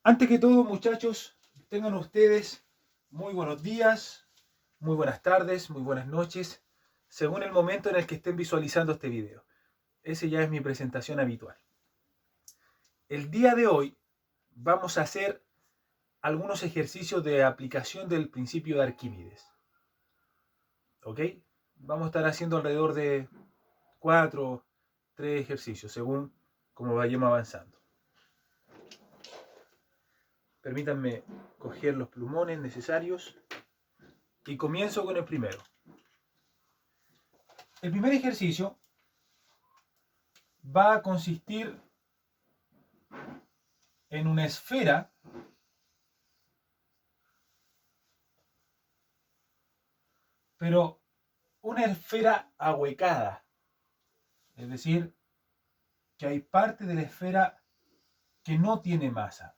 Antes que todo, muchachos, tengan ustedes muy buenos días, muy buenas tardes, muy buenas noches, según el momento en el que estén visualizando este video. Ese ya es mi presentación habitual. El día de hoy vamos a hacer algunos ejercicios de aplicación del principio de Arquímedes. ¿Ok? Vamos a estar haciendo alrededor de 4, 3 ejercicios, según como vayamos avanzando. Permítanme coger los plumones necesarios y comienzo con el primero. El primer ejercicio va a consistir en una esfera pero una esfera ahuecada, es decir, que hay parte de la esfera que no tiene masa.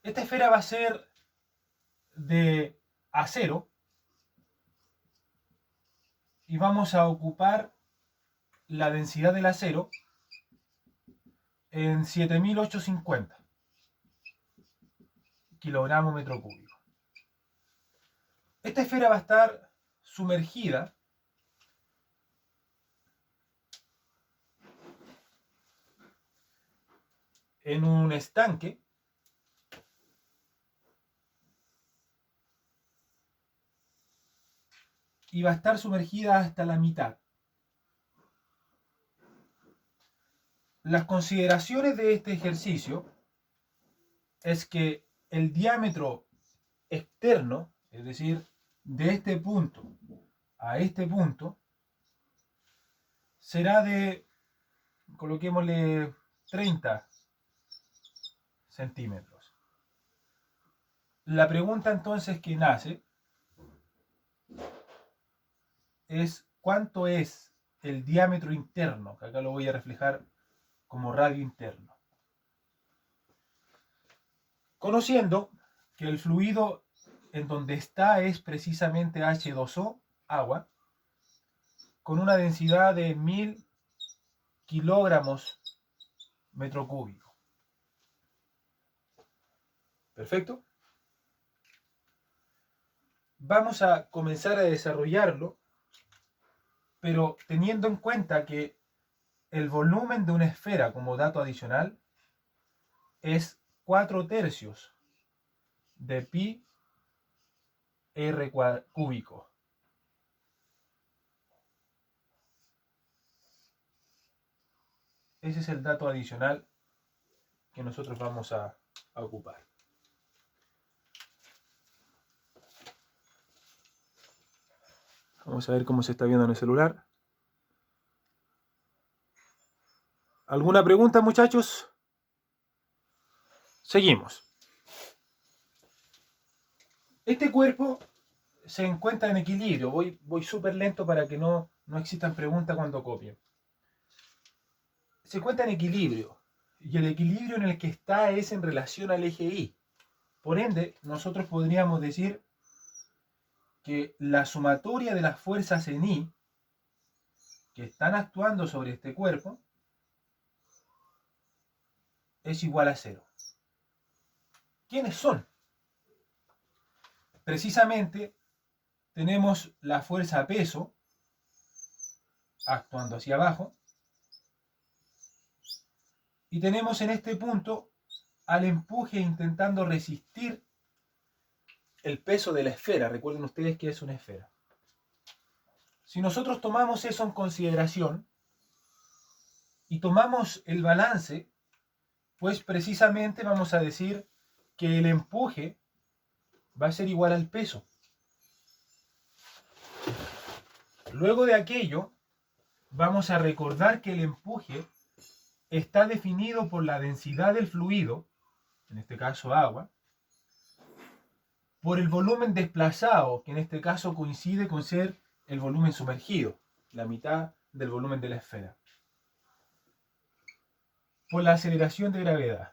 Esta esfera va a ser de acero y vamos a ocupar la densidad del acero en 7850 kilogramos metro cúbico. Esta esfera va a estar sumergida en un estanque y va a estar sumergida hasta la mitad. Las consideraciones de este ejercicio es que el diámetro externo, es decir, de este punto a este punto, será de, coloquémosle, 30 centímetros. La pregunta entonces que nace es ¿cuánto es el diámetro interno? Que acá lo voy a reflejar como radio interno. Conociendo que el fluido en donde está es precisamente H2O, agua, con una densidad de 1000 kilogramos metro cúbico. Perfecto. Vamos a comenzar a desarrollarlo, pero teniendo en cuenta que el volumen de una esfera, como dato adicional, es 4/3 de pi r cúbico. Ese es el dato adicional que nosotros vamos a ocupar. Vamos a ver cómo se está viendo en el celular. ¿Alguna pregunta, muchachos? Seguimos. Este cuerpo se encuentra en equilibrio. Voy súper lento para que no existan preguntas cuando copien. Se encuentra en equilibrio. Y el equilibrio en el que está es en relación al eje Y. Por ende, nosotros podríamos decir que la sumatoria de las fuerzas en Y que están actuando sobre este cuerpo es igual a 0. ¿Quiénes son? Precisamente tenemos la fuerza peso actuando hacia abajo y tenemos en este punto al empuje intentando resistir el peso de la esfera. Recuerden ustedes que es una esfera. Si nosotros tomamos eso en consideración y tomamos el balance, pues precisamente vamos a decir que el empuje va a ser igual al peso. Luego de aquello, vamos a recordar que el empuje está definido por la densidad del fluido, en este caso agua, por el volumen desplazado, que en este caso coincide con ser el volumen sumergido, la mitad del volumen de la esfera, por la aceleración de gravedad.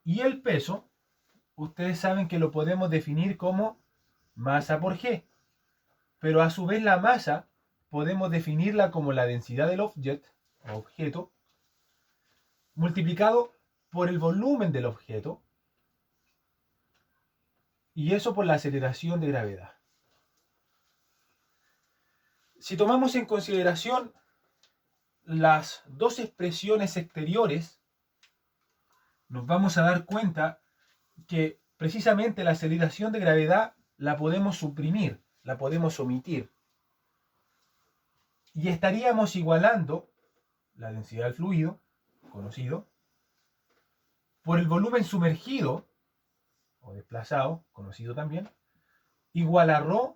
Y el peso, ustedes saben que lo podemos definir como masa por G, pero a su vez la masa podemos definirla como la densidad del objeto multiplicado por el volumen del objeto, y eso por la aceleración de gravedad. Si tomamos en consideración las dos expresiones exteriores, nos vamos a dar cuenta que precisamente la aceleración de gravedad la podemos suprimir, la podemos omitir. Y estaríamos igualando la densidad del fluido, conocido, por el volumen sumergido, o desplazado, conocido también, igual a ρ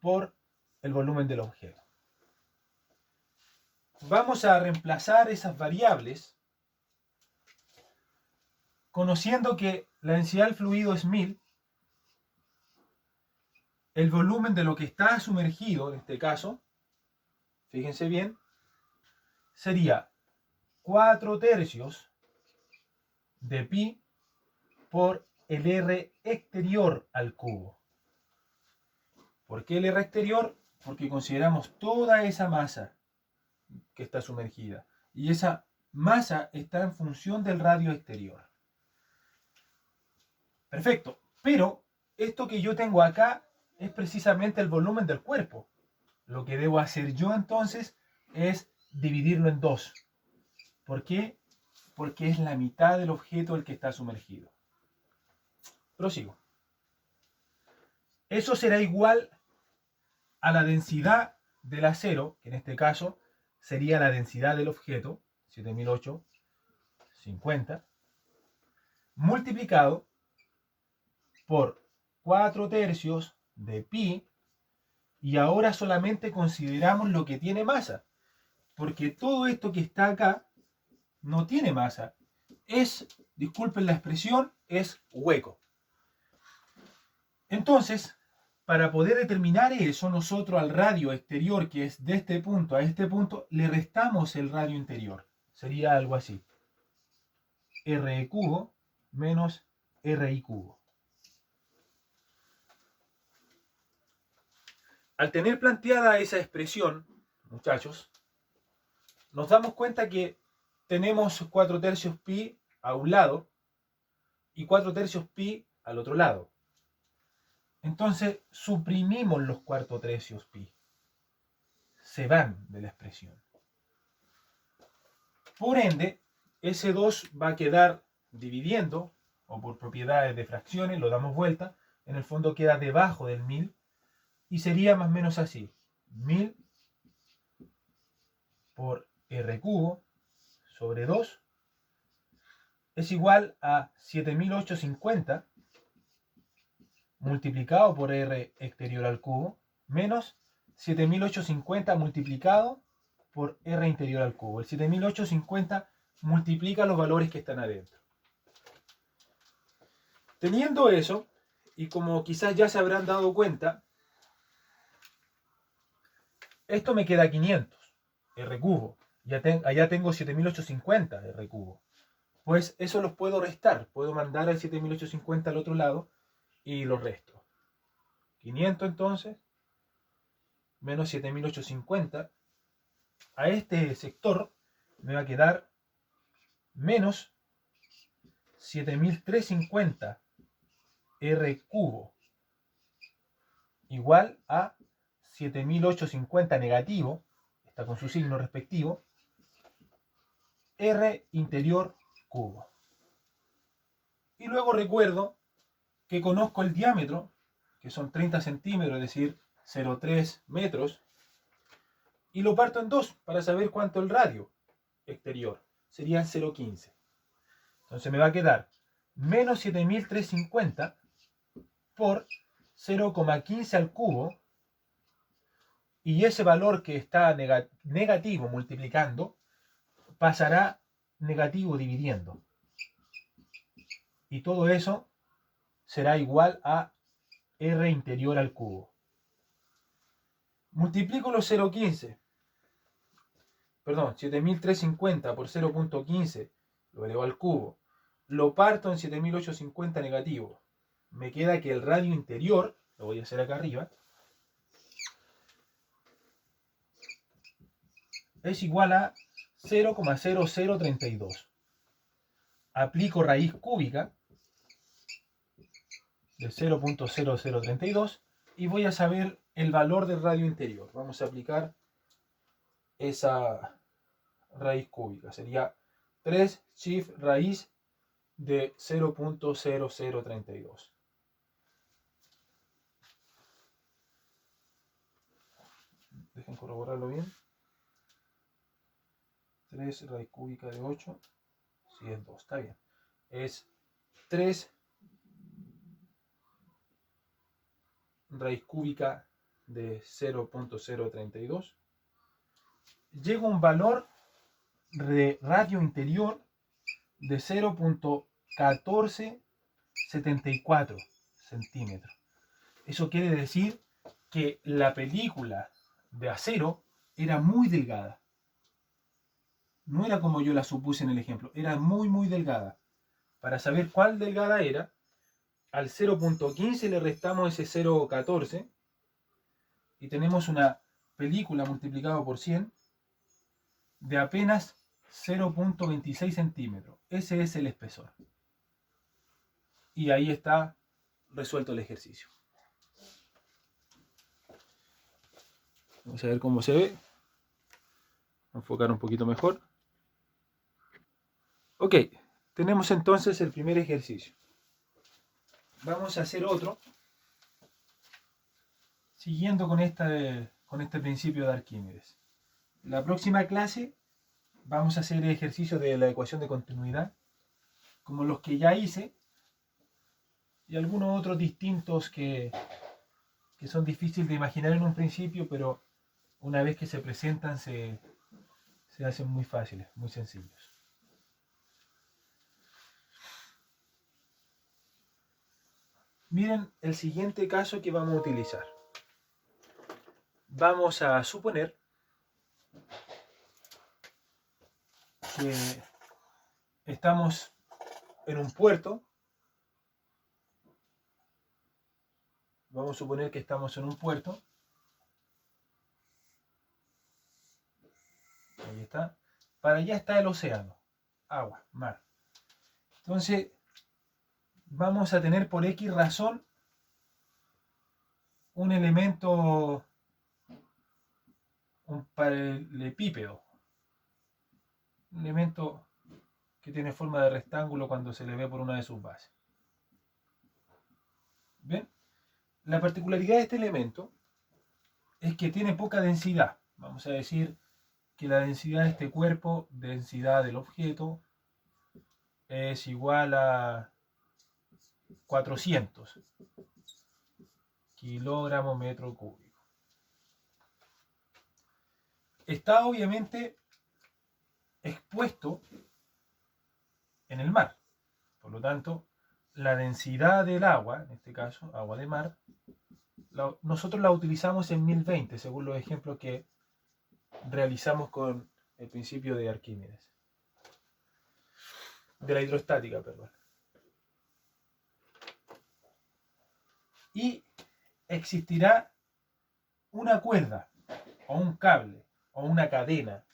por el volumen del objeto. Vamos a reemplazar esas variables conociendo que la densidad del fluido es 1000, el volumen de lo que está sumergido, en este caso, fíjense bien, sería 4/3 de pi por el R exterior al cubo. ¿Por qué el R exterior? Porque consideramos toda esa masa que está sumergida. Y esa masa está en función del radio exterior. Perfecto. Pero esto que yo tengo acá es precisamente el volumen del cuerpo. Lo que debo hacer yo entonces es dividirlo en dos. ¿Por qué? Porque es la mitad del objeto el que está sumergido. Prosigo. Eso será igual a la densidad del acero, que en este caso sería la densidad del objeto, 7850, multiplicado por 4/3 de pi, y ahora solamente consideramos lo que tiene masa, porque todo esto que está acá no tiene masa, es, disculpen la expresión, es hueco. Entonces, para poder determinar eso, nosotros al radio exterior, que es de este punto a este punto, le restamos el radio interior. Sería algo así. R cubo menos RI cubo. Al tener planteada esa expresión, muchachos, nos damos cuenta que tenemos 4/3 pi a un lado y 4/3 pi al otro lado. Entonces suprimimos los 4/3 pi. Se van de la expresión. Por ende, ese 2 va a quedar dividiendo, o por propiedades de fracciones, lo damos vuelta, en el fondo queda debajo del 1000, y sería más o menos así. 1000 por R cubo sobre 2 es igual a 7850 multiplicado por R exterior al cubo menos 7850 multiplicado por R interior al cubo. El 7850 multiplica los valores que están adentro. Teniendo eso, y como quizás ya se habrán dado cuenta, esto me queda 500 R cubo. Allá tengo 7850 R cubo. Pues eso los puedo restar. Puedo mandar el 7850 al otro lado y los resto. 500 entonces, menos 7850. A este sector me va a quedar menos 7350 R cubo igual a 7850 negativo, está con su signo respectivo, R interior cubo. Y luego recuerdo que conozco el diámetro, que son 30 centímetros, es decir, 0,3 metros, y lo parto en dos para saber cuánto el radio exterior. Serían 0,15. Entonces me va a quedar menos 7350 por 0,15 al cubo, y ese valor que está negativo multiplicando pasará negativo dividiendo. Y todo eso será igual a R interior al cubo. Multiplico los 0,15. Perdón, 7350 por 0,15 lo elevo al cubo. Lo parto en 7850 negativo. Me queda que el radio interior, lo voy a hacer acá arriba, es igual a 0,0032. aplico raíz cúbica de 0.0032 y voy a saber el valor del radio interior. Vamos a aplicar esa raíz cúbica. Sería 3 shift raíz de 0.0032. Dejen corroborarlo bien. 3 raíz cúbica de 8. Sí, es 2. Está bien. Es 3 raíz cúbica de 0.032. Llega un valor de radio interior de 0.1474 centímetros. Eso quiere decir que la película de acero era muy delgada. No era como yo la supuse en el ejemplo, era muy delgada. Para saber cuál delgada era, al 0.15 le restamos ese 0.14 y tenemos una película multiplicado por 100 de apenas 0.26 centímetros. Ese es el espesor. Y ahí está resuelto el ejercicio. Vamos a ver cómo se ve. Enfocar un poquito mejor. Ok, tenemos entonces el primer ejercicio. Vamos a hacer otro, siguiendo con este principio de Arquímedes. La próxima clase vamos a hacer ejercicios de la ecuación de continuidad, como los que ya hice, y algunos otros distintos que son difíciles de imaginar en un principio, pero una vez que se presentan se hacen muy fáciles, muy sencillos. Miren el siguiente caso que vamos a utilizar. Vamos a suponer que estamos en un puerto. Vamos a suponer que estamos en un puerto. Ahí está. Para allá está el océano. Agua, mar. Entonces, vamos a tener por X razón un elemento, un paralelepípedo. Un elemento que tiene forma de rectángulo cuando se le ve por una de sus bases. ¿Ven? La particularidad de este elemento es que tiene poca densidad. Vamos a decir que la densidad de este cuerpo, densidad del objeto, es igual a 400 kilogramos metro cúbico. Está obviamente expuesto en el mar. Por lo tanto, la densidad del agua, en este caso, agua de mar, nosotros la utilizamos en 1020, según los ejemplos que realizamos con el principio de Arquímedes. De la hidrostática, perdón. Y existirá una cuerda, o un cable, o una cadena,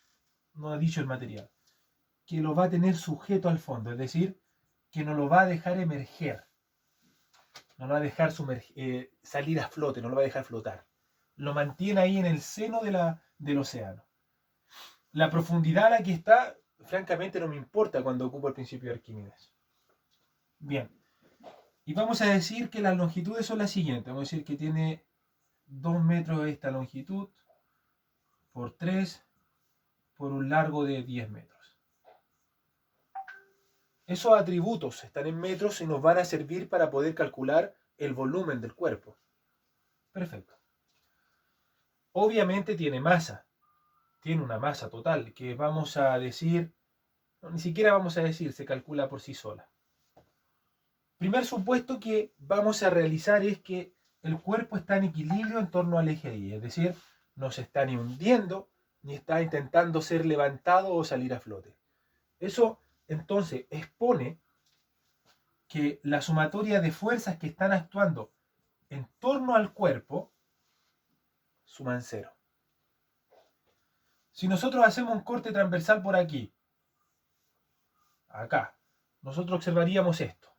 no ha dicho el material, que lo va a tener sujeto al fondo, es decir, que no lo va a dejar emerger, no lo va a dejar salir a flote, no lo va a dejar flotar. Lo mantiene ahí en el seno del océano. La profundidad a la que está, francamente, no me importa cuando ocupo el principio de Arquímedes. Bien. Y vamos a decir que las longitudes son las siguientes. Vamos a decir que tiene 2 metros esta longitud por 3 por un largo de 10 metros. Esos atributos están en metros y nos van a servir para poder calcular el volumen del cuerpo. Perfecto. Obviamente tiene masa. Tiene una masa total que vamos a decir, no, ni siquiera vamos a decir, se calcula por sí sola. Primer supuesto que vamos a realizar es que el cuerpo está en equilibrio en torno al eje Y, es decir, no se está ni hundiendo, ni está intentando ser levantado o salir a flote. Eso entonces expone que la sumatoria de fuerzas que están actuando en torno al cuerpo suman 0. Si nosotros hacemos un corte transversal por aquí, acá, nosotros observaríamos esto.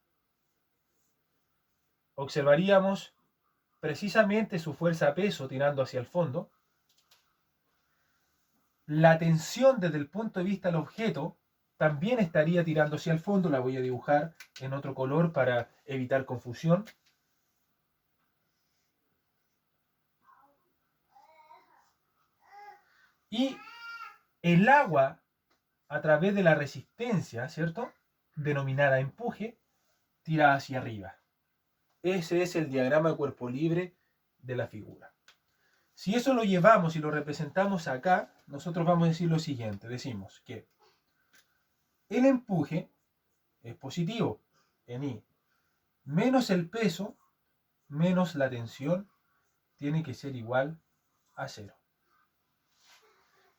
Observaríamos precisamente su fuerza-peso tirando hacia el fondo. La tensión desde el punto de vista del objeto también estaría tirando hacia el fondo. La voy a dibujar en otro color para evitar confusión. Y el agua, a través de la resistencia, ¿cierto?, denominada empuje, tira hacia arriba. Ese es el diagrama de cuerpo libre de la figura. Si eso lo llevamos y lo representamos acá, nosotros vamos a decir lo siguiente. Decimos que el empuje es positivo en I, menos el peso, menos la tensión, tiene que ser igual a 0.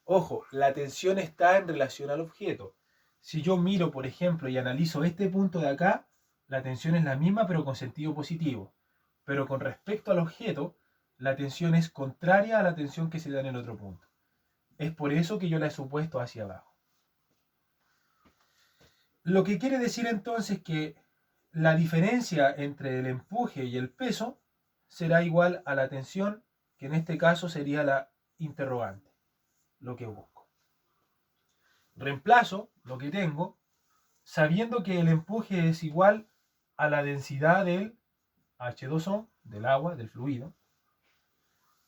Ojo, la tensión está en relación al objeto. Si yo miro, por ejemplo, y analizo este punto de acá, la tensión es la misma, pero con sentido positivo. Pero con respecto al objeto, la tensión es contraria a la tensión que se da en el otro punto. Es por eso que yo la he supuesto hacia abajo. Lo que quiere decir entonces que la diferencia entre el empuje y el peso será igual a la tensión, que en este caso sería la interrogante, lo que busco. Reemplazo lo que tengo, sabiendo que el empuje es igual a la densidad del H2O, del agua, del fluido,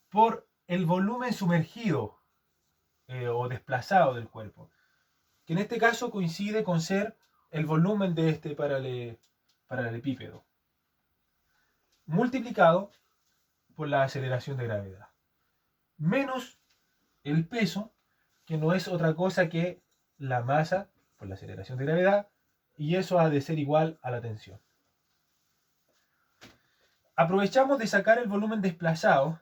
por el volumen sumergido o desplazado del cuerpo, que en este caso coincide con ser el volumen de este paralelepípedo, multiplicado por la aceleración de gravedad, menos el peso, que no es otra cosa que la masa por la aceleración de gravedad, y eso ha de ser igual a la tensión. Aprovechamos de sacar el volumen desplazado,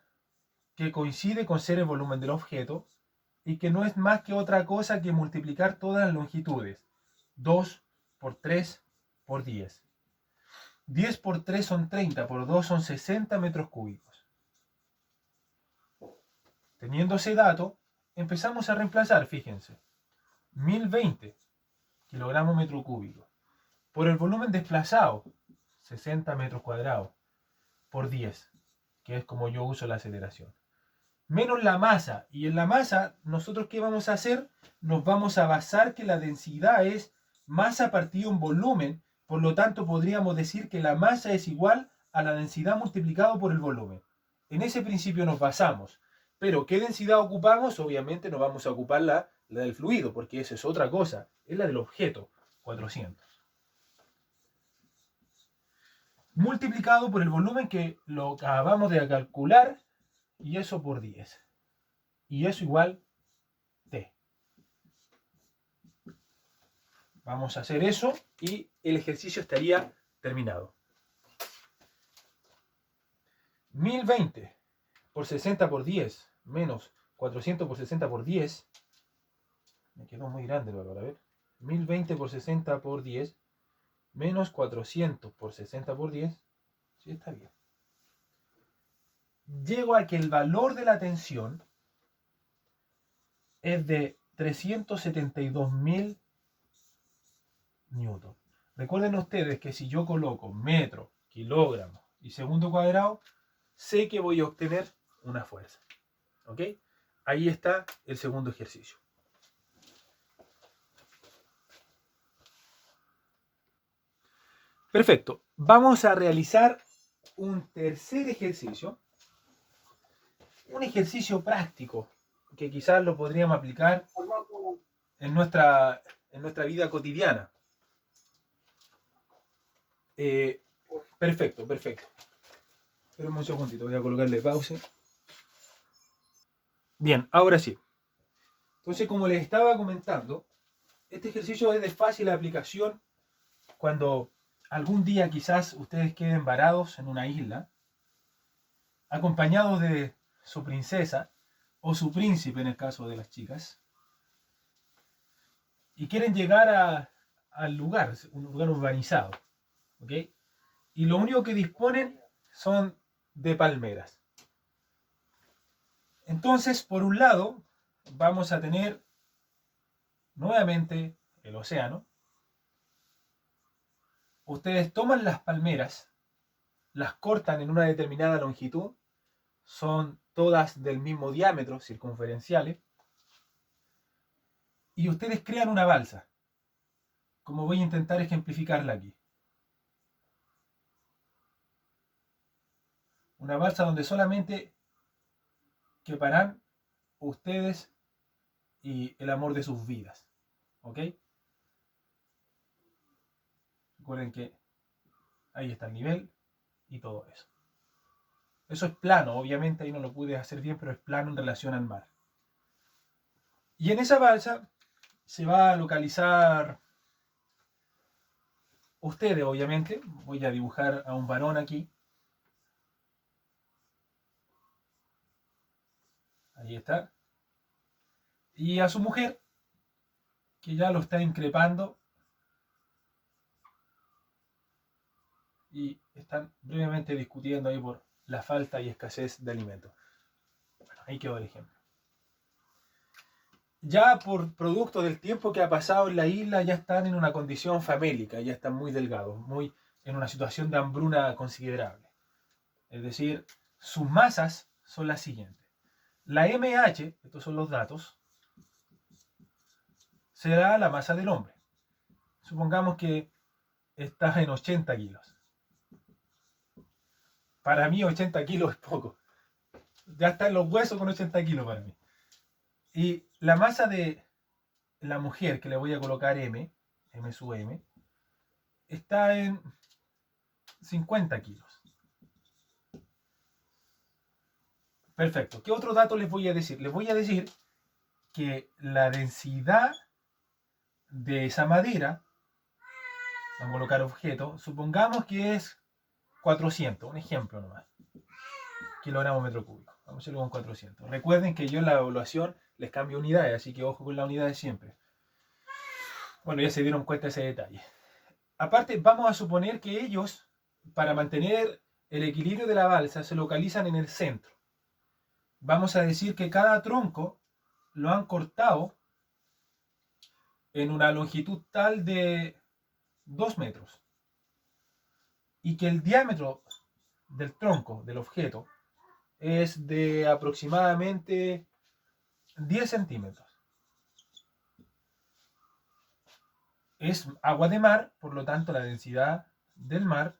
que coincide con ser el volumen del objeto, y que no es más que otra cosa que multiplicar todas las longitudes. 2 por 3 por 10. 10 por 3 son 30, por 2 son 60 metros cúbicos. Teniendo ese dato, empezamos a reemplazar, fíjense, 1020 kilogramos metro cúbico por el volumen desplazado, 60 metros cuadrados, por 10, que es como yo uso la aceleración, menos la masa. Y en la masa, ¿nosotros qué vamos a hacer? Nos vamos a basar que la densidad es masa partido en volumen, por lo tanto podríamos decir que la masa es igual a la densidad multiplicado por el volumen. En ese principio nos basamos. Pero ¿qué densidad ocupamos? Obviamente no vamos a ocupar la del fluido, porque esa es otra cosa, es la del objeto, 400. Multiplicado por el volumen que lo acabamos de calcular, y eso por 10. Y eso igual T. Vamos a hacer eso y el ejercicio estaría terminado. 1020 por 60 por 10 menos 400 por 60 por 10. Me quedó muy grande el valor, a ver. 1020 por 60 por 10 menos 400 por 60 por 10. Sí, está bien. Llego a que el valor de la tensión es de 372.000 newton. Recuerden ustedes que si yo coloco metro, kilogramo y segundo cuadrado, sé que voy a obtener una fuerza. ¿Ok? Ahí está el segundo ejercicio. Perfecto. Vamos a realizar un tercer ejercicio. Un ejercicio práctico que quizás lo podríamos aplicar en nuestra vida cotidiana. Perfecto. Esperen un segundito, voy a colocarle pausa. Bien, ahora sí. Entonces, como les estaba comentando, este ejercicio es de fácil aplicación cuando algún día quizás ustedes queden varados en una isla, acompañados de su princesa o su príncipe en el caso de las chicas, y quieren llegar al lugar, un lugar urbanizado, ¿ok? Y lo único que disponen son de palmeras. Entonces, por un lado, vamos a tener nuevamente el océano, Ustedes toman las palmeras, las cortan en una determinada longitud, son todas del mismo diámetro, circunferenciales, y ustedes crean una balsa, como voy a intentar ejemplificarla aquí. Una balsa donde solamente queparán ustedes y el amor de sus vidas. ¿Ok? Recuerden que ahí está el nivel y todo eso. Eso es plano, obviamente ahí no lo pude hacer bien, pero es plano en relación al mar. Y en esa balsa se va a localizar ustedes, obviamente. Voy a dibujar a un varón aquí. Ahí está. Y a su mujer, que ya lo está increpando. Y están brevemente discutiendo ahí por la falta y escasez de alimentos. Bueno, ahí quedó el ejemplo. Ya por producto del tiempo que ha pasado en la isla, ya están en una condición famélica, ya están muy delgados, muy en una situación de hambruna considerable. Es decir, sus masas son las siguientes. La MH, estos son los datos, será la masa del hombre. Supongamos que está en 80 kilos. Para mí 80 kilos es poco. Ya están los huesos con 80 kilos para mí. Y la masa de la mujer, que le voy a colocar M sub M, está en 50 kilos. Perfecto. ¿Qué otro dato les voy a decir? Les voy a decir que la densidad de esa madera, vamos a colocar objeto, supongamos que es 400, un ejemplo nomás, kilogramos metro cúbico. Vamos a hacerlo con 400. Recuerden que yo en la evaluación les cambio unidades, así que ojo con las unidades siempre. Bueno, ya se dieron cuenta de ese detalle. Aparte, vamos a suponer que ellos, para mantener el equilibrio de la balsa, se localizan en el centro. Vamos a decir que cada tronco lo han cortado en una longitud tal de 2 metros. Y que el diámetro del tronco, del objeto, es de aproximadamente 10 centímetros. Es agua de mar, por lo tanto la densidad del mar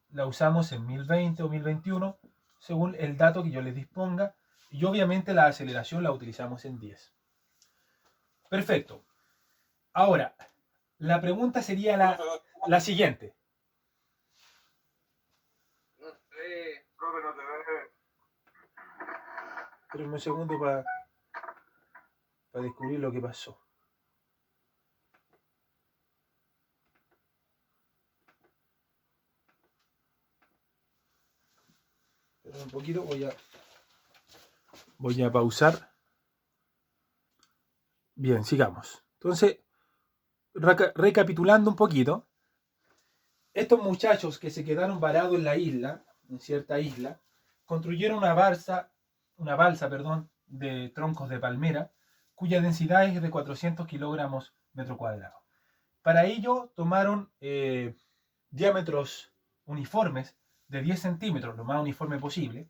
la usamos en 1020 o 1021, según el dato que yo les disponga, y obviamente la aceleración la utilizamos en 10. Perfecto. Ahora, la pregunta sería la siguiente. Espérenme un segundo para descubrir lo que pasó. Esperen un poquito, voy a pausar. Bien, sigamos. Entonces, recapitulando un poquito, estos muchachos que se quedaron varados en la isla, en cierta isla, construyeron una balsa, de troncos de palmera, cuya densidad es de 400 kilogramos metro cuadrado. Para ello tomaron diámetros uniformes de 10 centímetros, lo más uniforme posible,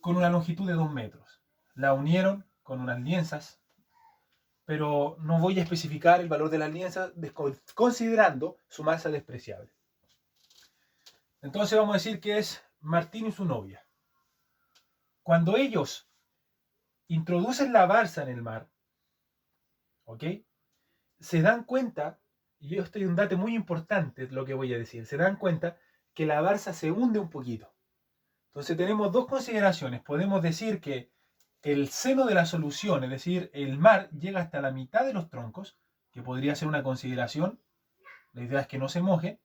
con una longitud de 2 metros. La unieron con unas lienzas, pero no voy a especificar el valor de las lienzas considerando su masa despreciable. Entonces vamos a decir que es Martín y su novia. Cuando ellos introducen la balsa en el mar, ¿ok? Se dan cuenta, y esto es un dato muy importante lo que voy a decir, se dan cuenta que la balsa se hunde un poquito. Entonces tenemos dos consideraciones. Podemos decir que el seno de la solución, es decir, el mar, llega hasta la mitad de los troncos, que podría ser una consideración. La idea es que no se moje.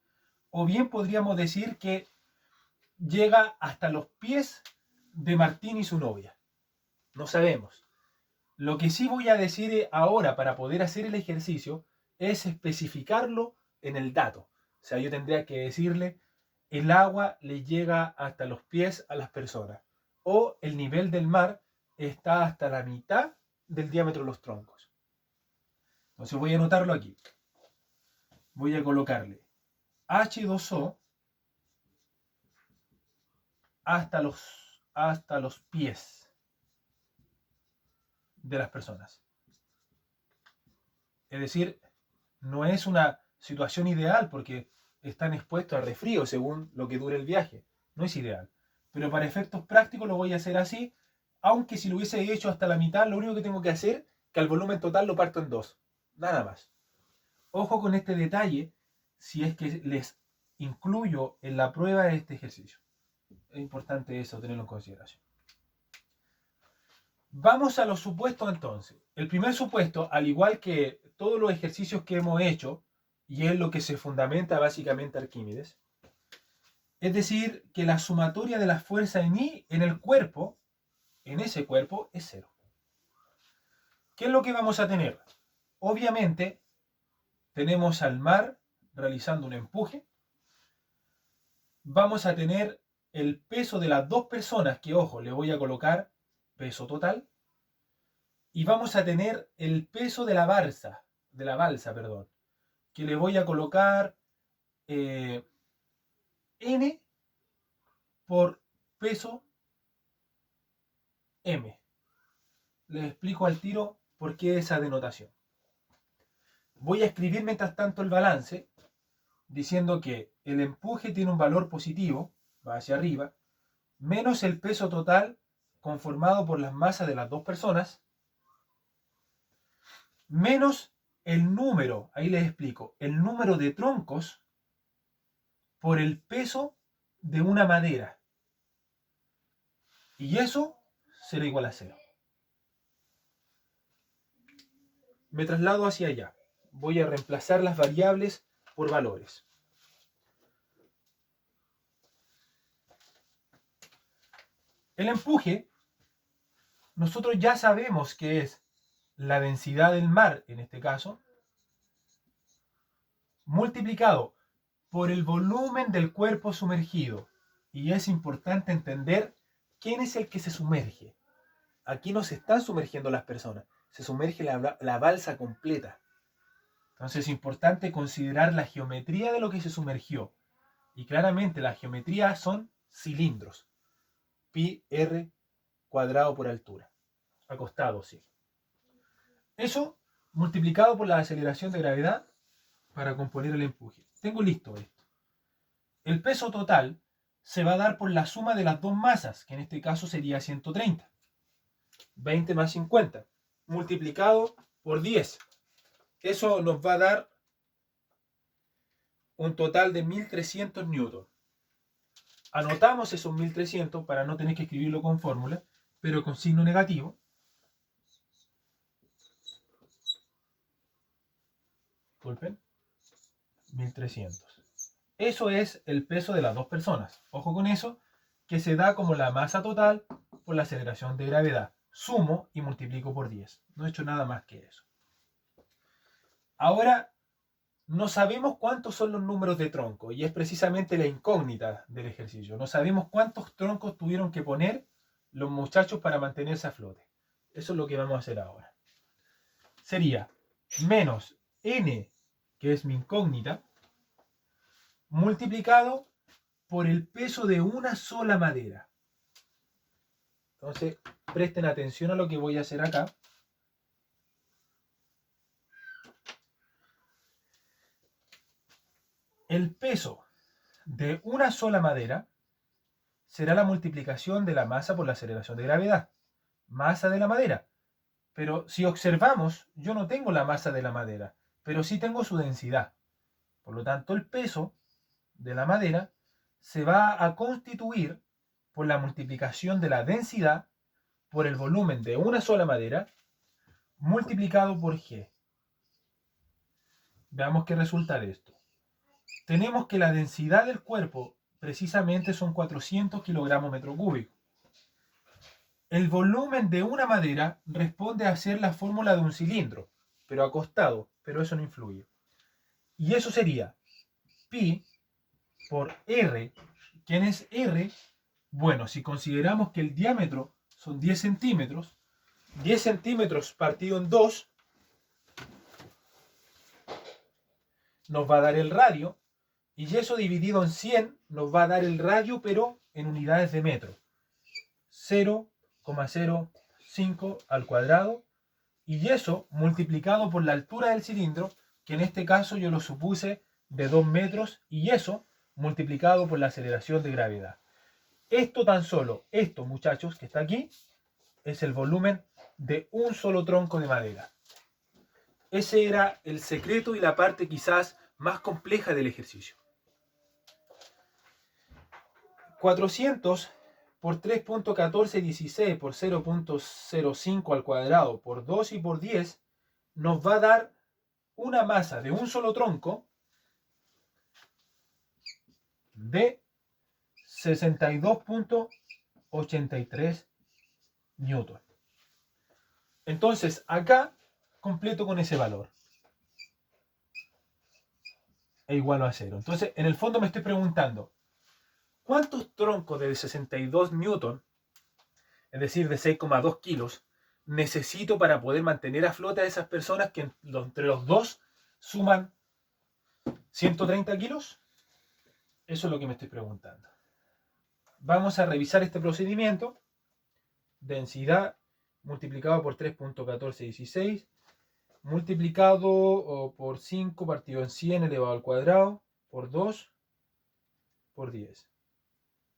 O bien podríamos decir que llega hasta los pies de Martín y su novia. No sabemos. Lo que sí voy a decir ahora para poder hacer el ejercicio es especificarlo en el dato. O sea, yo tendría que decirle, el agua le llega hasta los pies a las personas. O el nivel del mar está hasta la mitad del diámetro de los troncos. Entonces voy a anotarlo aquí. Voy a colocarle H2O hasta los pies de las personas. Es decir, no es una situación ideal porque están expuestos a resfrío según lo que dure el viaje. No es ideal. Pero para efectos prácticos lo voy a hacer así, aunque si lo hubiese hecho hasta la mitad, lo único que tengo que hacer es que al volumen total lo parto en 2. Nada más. Ojo con este detalle si es que les incluyo en la prueba de este ejercicio. Es importante eso, tenerlo en consideración. Vamos a los supuestos entonces. El primer supuesto, al igual que todos los ejercicios que hemos hecho, y es lo que se fundamenta básicamente Arquímedes, es decir, que la sumatoria de la fuerza en I en el cuerpo, en ese cuerpo, es 0. ¿Qué es lo que vamos a tener? Obviamente, tenemos al mar realizando un empuje. Vamos a tener el peso de las dos personas, que ojo, le voy a colocar peso total. Y vamos a tener el peso de la balsa, que le voy a colocar N por peso M. Les explico al tiro por qué esa denotación. Voy a escribir mientras tanto el balance, diciendo que el empuje tiene un valor positivo, va hacia arriba, menos el peso total conformado por las masas de las dos personas, menos el número, ahí les explico, el número de troncos por el peso de una madera. Y eso será igual a 0. Me traslado hacia allá. Voy a reemplazar las variables por valores. El empuje, nosotros ya sabemos que es la densidad del mar, en este caso, multiplicado por el volumen del cuerpo sumergido. Y es importante entender quién es el que se sumerge. Aquí no se están sumergiendo las personas, se sumerge la balsa completa. Entonces es importante considerar la geometría de lo que se sumergió. Y claramente la geometría son cilindros. Pi r cuadrado por altura. Acostado, sí. Eso multiplicado por la aceleración de gravedad para componer el empuje. Tengo listo esto. El peso total se va a dar por la suma de las dos masas, que en este caso sería 130. 20 más 50, multiplicado por 10. Eso nos va a dar un total de 1300 newton. Anotamos esos 1300 para no tener que escribirlo con fórmula, pero con signo negativo. Disculpen. 1300. Eso es el peso de las dos personas. Ojo con eso, que se da como la masa total por la aceleración de gravedad. Sumo y multiplico por 10. No he hecho nada más que eso. Ahora, no sabemos cuántos son los números de tronco y es precisamente la incógnita del ejercicio. No sabemos cuántos troncos tuvieron que poner los muchachos para mantenerse a flote. Eso es lo que vamos a hacer ahora. Sería menos n, que es mi incógnita, multiplicado por el peso de una sola madera. Entonces, presten atención a lo que voy a hacer acá. El peso de una sola madera será la multiplicación de la masa por la aceleración de gravedad. Masa de la madera. Pero si observamos, yo no tengo la masa de la madera, pero sí tengo su densidad. Por lo tanto, el peso de la madera se va a constituir por la multiplicación de la densidad por el volumen de una sola madera multiplicado por G. Veamos qué resulta de esto. Tenemos que la densidad del cuerpo precisamente son 400 kilogramos metro cúbico. El volumen de una madera responde a ser la fórmula de un cilindro, pero acostado, pero eso no influye. Y eso sería pi por r. ¿Quién es r? Bueno, si consideramos que el diámetro son 10 centímetros, 10 centímetros partido en 2 nos va a dar el radio, Y eso dividido en 100 nos va a dar el radio, pero en unidades de metro. 0,05 al cuadrado. Y eso multiplicado por la altura del cilindro, que en este caso yo lo supuse de 2 metros, y eso multiplicado por la aceleración de gravedad. Esto tan solo, esto muchachos, que está aquí, es el volumen de un solo tronco de madera. Ese era el secreto y la parte quizás más compleja del ejercicio. 400 por 3.1416 por 0.05 al cuadrado por 2 y por 10 nos va a dar una masa de un solo tronco de 62.83 newton. Entonces acá completo con ese valor. E igual a 0. Entonces en el fondo me estoy preguntando, ¿cuántos troncos de 62 newton, es decir, de 6,2 kilos, necesito para poder mantener a flote a esas personas que entre los dos suman 130 kilos? Eso es lo que me estoy preguntando. Vamos a revisar este procedimiento. Densidad multiplicado por 3.1416 multiplicado por 5 partido en 100 elevado al cuadrado por 2 por 10.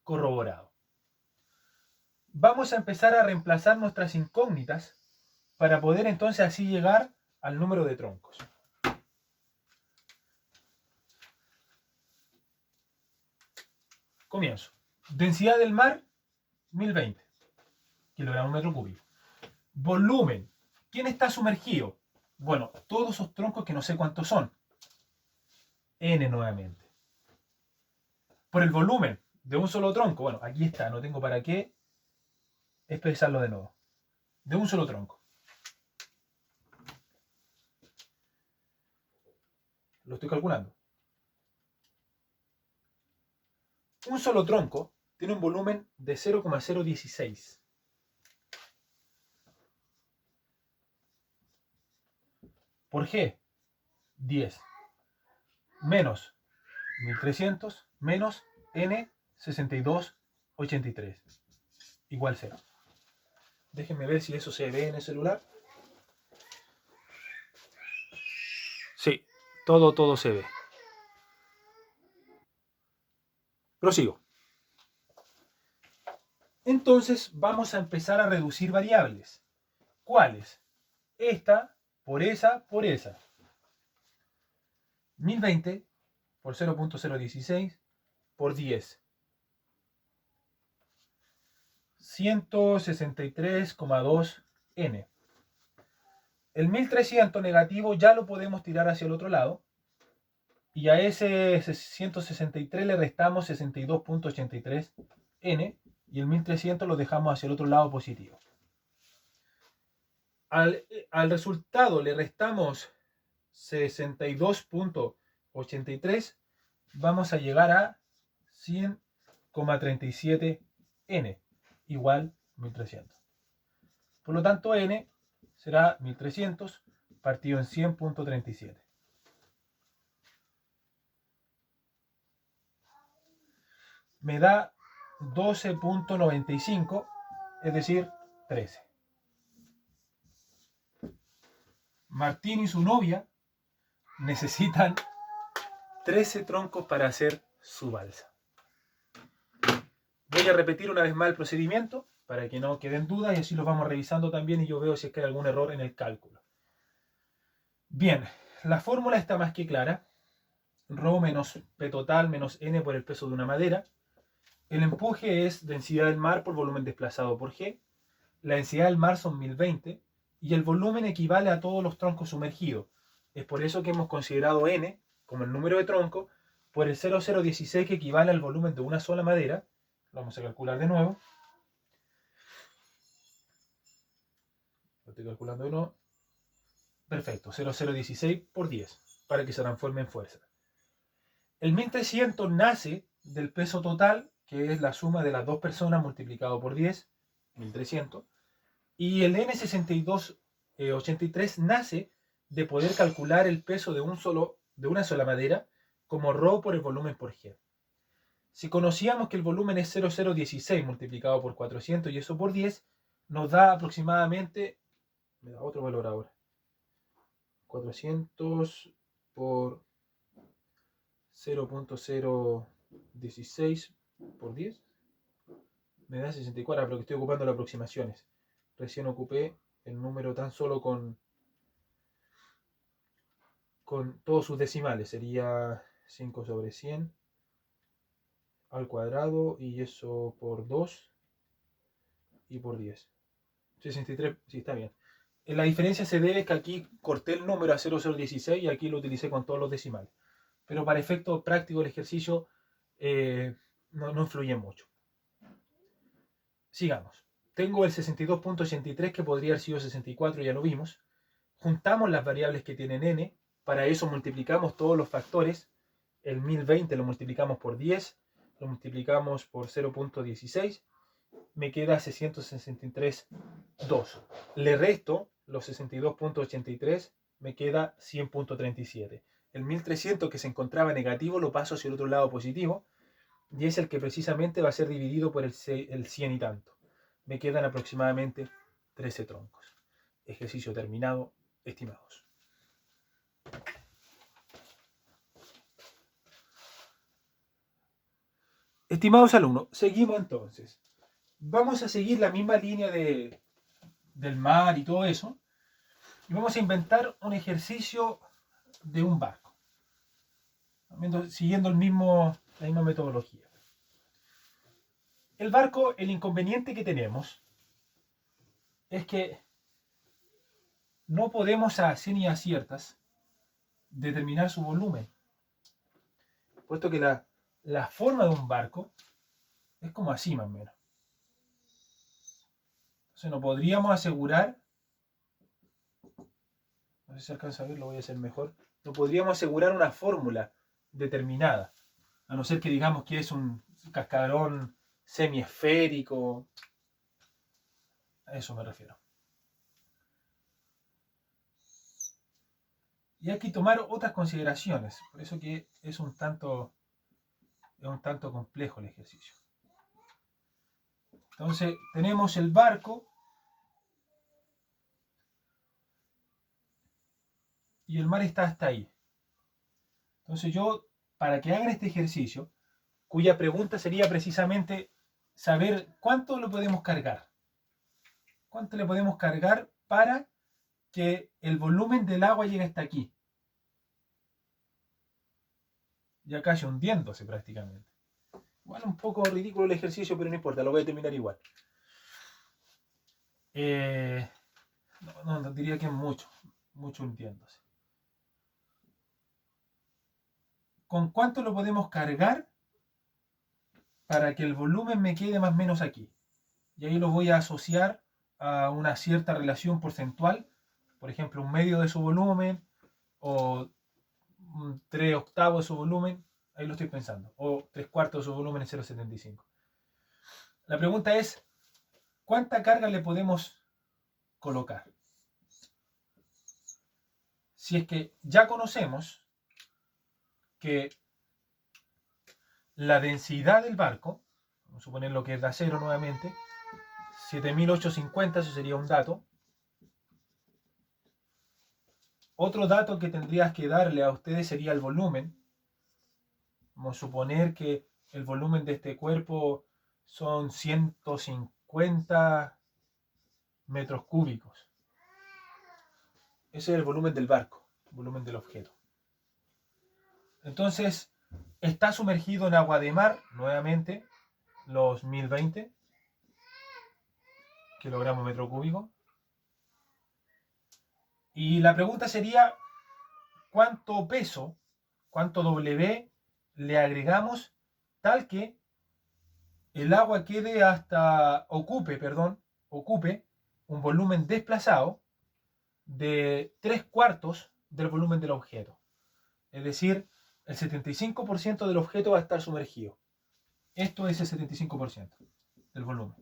Corroborado. Vamos a empezar a reemplazar nuestras incógnitas para poder entonces así llegar al número de troncos. Comienzo. Densidad del mar, 1020 kilogramos metro cúbico. Volumen. ¿Quién está sumergido? Bueno, todos esos troncos que no sé cuántos son. N nuevamente. Por el volumen de un solo tronco. Bueno, aquí está, no tengo para qué expresarlo de nuevo. De un solo tronco. Lo estoy calculando. Un solo tronco tiene un volumen de 0,016. Por G, 10. Menos 1300 menos N, 62,83. Igual 0. Déjenme ver si eso se ve en el celular. Sí, todo se ve. Prosigo. Entonces vamos a empezar a reducir variables. ¿Cuáles? Esta por esa por esa. 1020 por 0.016 por 10. 163,2 N. El 1300 negativo ya lo podemos tirar hacia el otro lado. Y a ese 163 le restamos 62.83 N. Y el 1300 lo dejamos hacia el otro lado positivo. Al resultado le restamos 62.83. Vamos a llegar a 100,37 N. Igual 1300. Por lo tanto, N será 1300 partido en 100.37. Me da 12.95, es decir, 13. Martín y su novia necesitan 13 troncos para hacer su balsa. Voy a repetir una vez más el procedimiento para que no queden dudas y así lo vamos revisando también y yo veo si es que hay algún error en el cálculo. Bien, la fórmula está más que clara. Rho menos P total menos N por el peso de una madera. El empuje es densidad del mar por volumen desplazado por G. La densidad del mar son 1020 y el volumen equivale a todos los troncos sumergidos. Es por eso que hemos considerado N como el número de tronco por el 0,016 que equivale al volumen de una sola madera. Lo vamos a calcular de nuevo. Lo estoy calculando de nuevo. Perfecto, 0,016 por 10 para que se transforme en fuerza. El 1300 nace del peso total, que es la suma de las dos personas multiplicado por 10, 1300. Y el N6283 nace de poder calcular el peso de una sola madera como ρ por el volumen por G. Si conocíamos que el volumen es 0,016 multiplicado por 400 y eso por 10, nos da aproximadamente, me da otro valor ahora, 400 por 0,016 por 10, me da 64, pero que estoy ocupando las aproximaciones. Recién ocupé el número tan solo con todos sus decimales, sería 5 sobre 100 al cuadrado y eso por 2 y por 10. 63, sí, está bien. La diferencia se debe que aquí corté el número a 0,016 y aquí lo utilicé con todos los decimales. Pero para efectos prácticos el ejercicio no influye mucho. Sigamos. Tengo el 62.83 que podría haber sido 64, ya lo vimos. Juntamos las variables que tienen n. Para eso multiplicamos todos los factores. El 1020 lo multiplicamos por 10, lo multiplicamos por 0.16, me queda 663.2. Le resto los 62.83, me queda 100.37. El 1300 que se encontraba negativo lo paso hacia el otro lado positivo y es el que precisamente va a ser dividido por el 100 y tanto. Me quedan aproximadamente 13 troncos. Ejercicio terminado, estimados. Estimados alumnos, seguimos entonces. Vamos a seguir la misma línea del mar y todo eso. Y vamos a inventar un ejercicio de un barco. Siguiendo la misma metodología. El barco, el inconveniente que tenemos es que no podemos a ciencias ciertas determinar su volumen. Puesto que la forma de un barco es como así más o menos. Entonces no podríamos asegurar, no sé si alcanza a ver, lo voy a hacer mejor, no podríamos asegurar una fórmula determinada, a no ser que digamos que es un cascarón semiesférico, a eso me refiero. Y hay que tomar otras consideraciones, por eso que es un tanto complejo el ejercicio. Entonces tenemos el barco y el mar está hasta ahí. Entonces yo, para que hagan este ejercicio, cuya pregunta sería precisamente saber cuánto lo podemos cargar. ¿Cuánto le podemos cargar para que el volumen del agua llegue hasta aquí? Ya casi hundiéndose prácticamente. Bueno, un poco ridículo el ejercicio, pero no importa, lo voy a terminar igual. No diría que es mucho hundiéndose. ¿Con cuánto lo podemos cargar para que el volumen me quede más o menos aquí? Y ahí lo voy a asociar a una cierta relación porcentual, por ejemplo, un medio de su volumen o 3/8 de su volumen, ahí lo estoy pensando, o 3/4 de su volumen en 0,75. La pregunta es, ¿cuánta carga le podemos colocar? Si es que ya conocemos que la densidad del barco, vamos a suponer lo que es de acero nuevamente, 7850, eso sería un dato. Otro dato que tendrías que darle a ustedes sería el volumen. Vamos a suponer que el volumen de este cuerpo son 150 metros cúbicos. Ese es el volumen del barco, el volumen del objeto. Entonces, está sumergido en agua de mar, nuevamente, los 1020 kilogramos metro cúbico. Y la pregunta sería, ¿cuánto peso, cuánto W le agregamos tal que el agua quede ocupe un volumen desplazado de 3/4 del volumen del objeto? Es decir, el 75% del objeto va a estar sumergido. Esto es el 75% del volumen.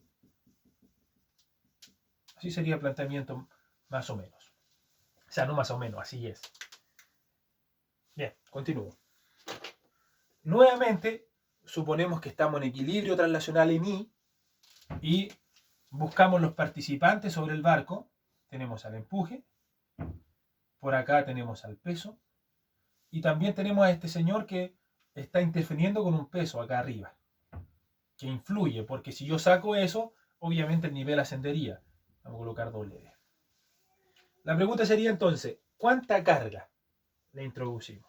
Así sería el planteamiento más o menos. O sea, no más o menos, así es. Bien, continúo. Nuevamente, suponemos que estamos en equilibrio translacional en I y buscamos los participantes sobre el barco. Tenemos al empuje, por acá tenemos al peso y también tenemos a este señor que está interfiriendo con un peso acá arriba, que influye, porque si yo saco eso, obviamente el nivel ascendería. Vamos a colocar W. La pregunta sería entonces, ¿cuánta carga le introducimos?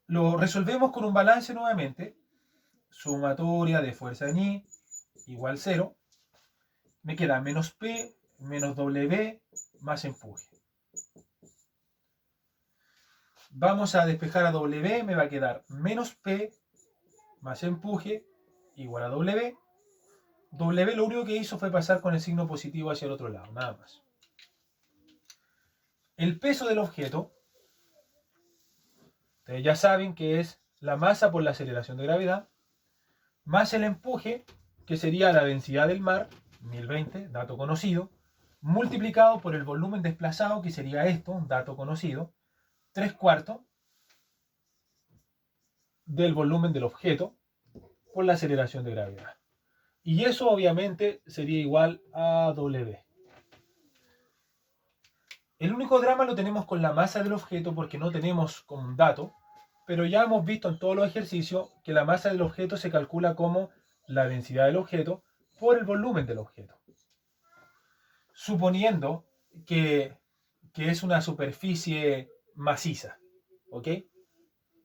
Lo resolvemos con un balance nuevamente. Sumatoria de fuerza en I igual 0. Me queda menos P menos W más empuje. Vamos a despejar a W, me va a quedar menos P más empuje igual a W. W lo único que hizo fue pasar con el signo positivo hacia el otro lado, nada más. El peso del objeto, ustedes ya saben que es la masa por la aceleración de gravedad, más el empuje, que sería la densidad del mar, 1020, dato conocido, multiplicado por el volumen desplazado, que sería esto, un dato conocido, 3/4 del volumen del objeto por la aceleración de gravedad. Y eso obviamente sería igual a W. El único drama lo tenemos con la masa del objeto porque no tenemos como un dato, pero ya hemos visto en todos los ejercicios que la masa del objeto se calcula como la densidad del objeto por el volumen del objeto. Suponiendo que es una superficie maciza, ¿ok?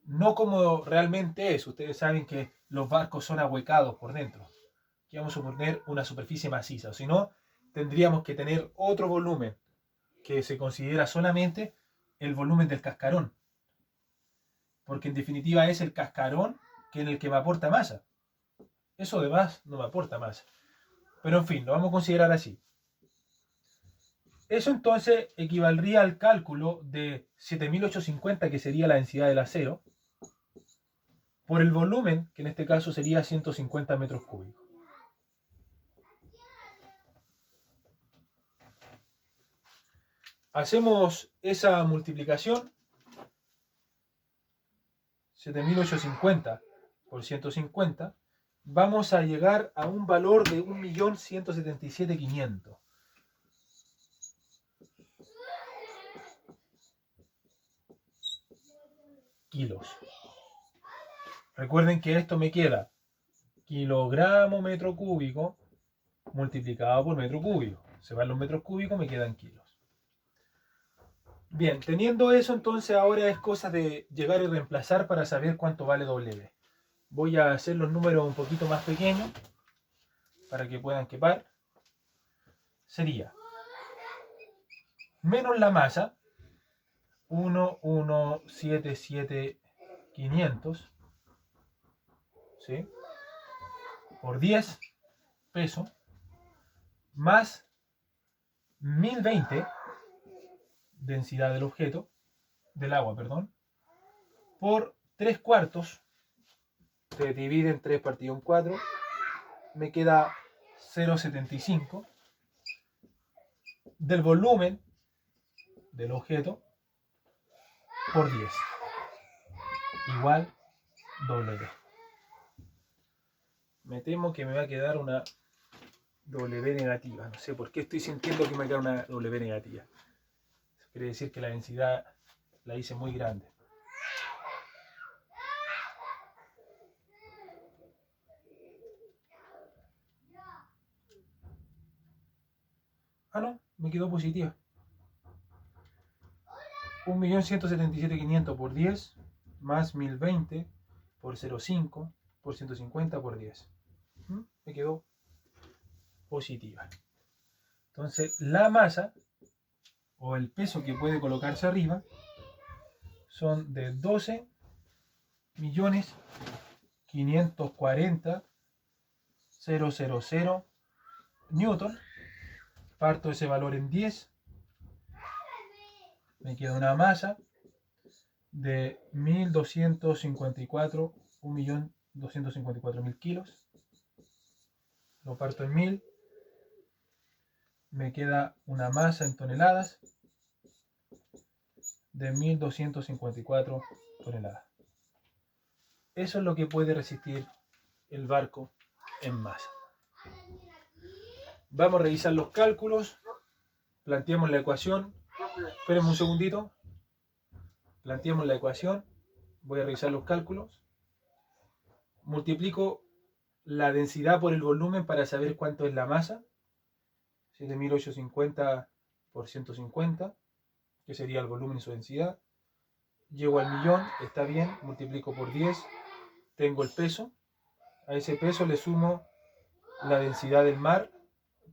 No como realmente es. Ustedes saben que los barcos son ahuecados por dentro. Aquí vamos a suponer una superficie maciza, o si no, tendríamos que tener otro volumen que se considera solamente el volumen del cascarón. Porque en definitiva es el cascarón que en el que me aporta masa. Eso además no me aporta masa. Pero en fin, lo vamos a considerar así. Eso entonces equivaldría al cálculo de 7850, que sería la densidad del acero, por el volumen, que en este caso sería 150 metros cúbicos. Hacemos esa multiplicación, 7850 por 150, vamos a llegar a un valor de 1.177.500. Kilos. Recuerden que esto me queda kilogramo metro cúbico multiplicado por metro cúbico. Se van los metros cúbicos, me quedan kilos. Bien, teniendo eso, entonces ahora es cosa de llegar y reemplazar para saber cuánto vale W. Voy a hacer los números un poquito más pequeños para que puedan quepar. Sería menos la masa, 1.177.500, ¿sí? Por 10 pesos, más 1020, densidad del objeto, del agua, perdón, por 3/4, se divide en 3 partido en 4, me queda 0.75 del volumen del objeto por 10, igual W. Me temo que me va a quedar una W negativa. No sé por qué estoy sintiendo que me va a quedar una W negativa. Eso quiere decir que la densidad la hice muy grande. Ah, no, me quedó positiva. 1.177.500 por 10 más 1020 por 0.5 por 150 por 10. Me quedó positiva. Entonces, la masa o el peso que puede colocarse arriba son de 12.540.000 newton. Parto ese valor en 10. Me queda una masa de 1.254.000 kilos. Lo parto en 1000. Me queda una masa en toneladas de 1.254 toneladas. Eso es lo que puede resistir el barco en masa. Vamos a revisar los cálculos. Planteamos la ecuación. Espérenme un segundito. Planteamos la ecuación. Voy a revisar los cálculos. Multiplico la densidad por el volumen para saber cuánto es la masa. 7.850 por 150, que sería el volumen y su densidad. Llego al millón, está bien, multiplico por 10, tengo el peso. A ese peso le sumo la densidad del mar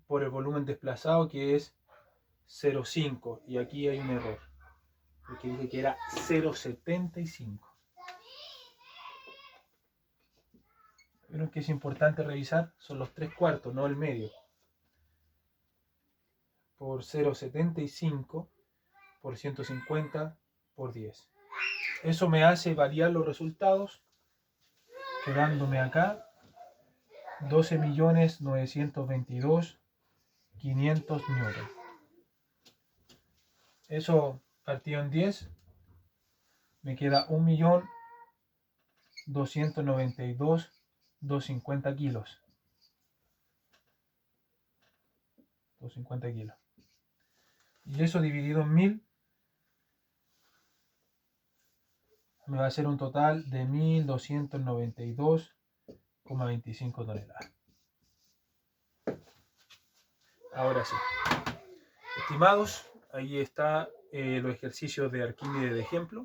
por el volumen desplazado, que es 0,5. Y aquí hay un error, porque dije que era 0,75. Pero que es importante revisar, son los 3/4, no el medio. Por 0,75 por 150 por 10. Eso me hace variar los resultados, quedándome acá 12.922.500 newton. Eso partido en 10 me queda 1.292.250 kilos. 250 kilos. Y eso dividido en 1000 me va a hacer un total de 1.292,25 toneladas. Ahora sí. Estimados, ahí está los ejercicios de Arquímedes de ejemplo.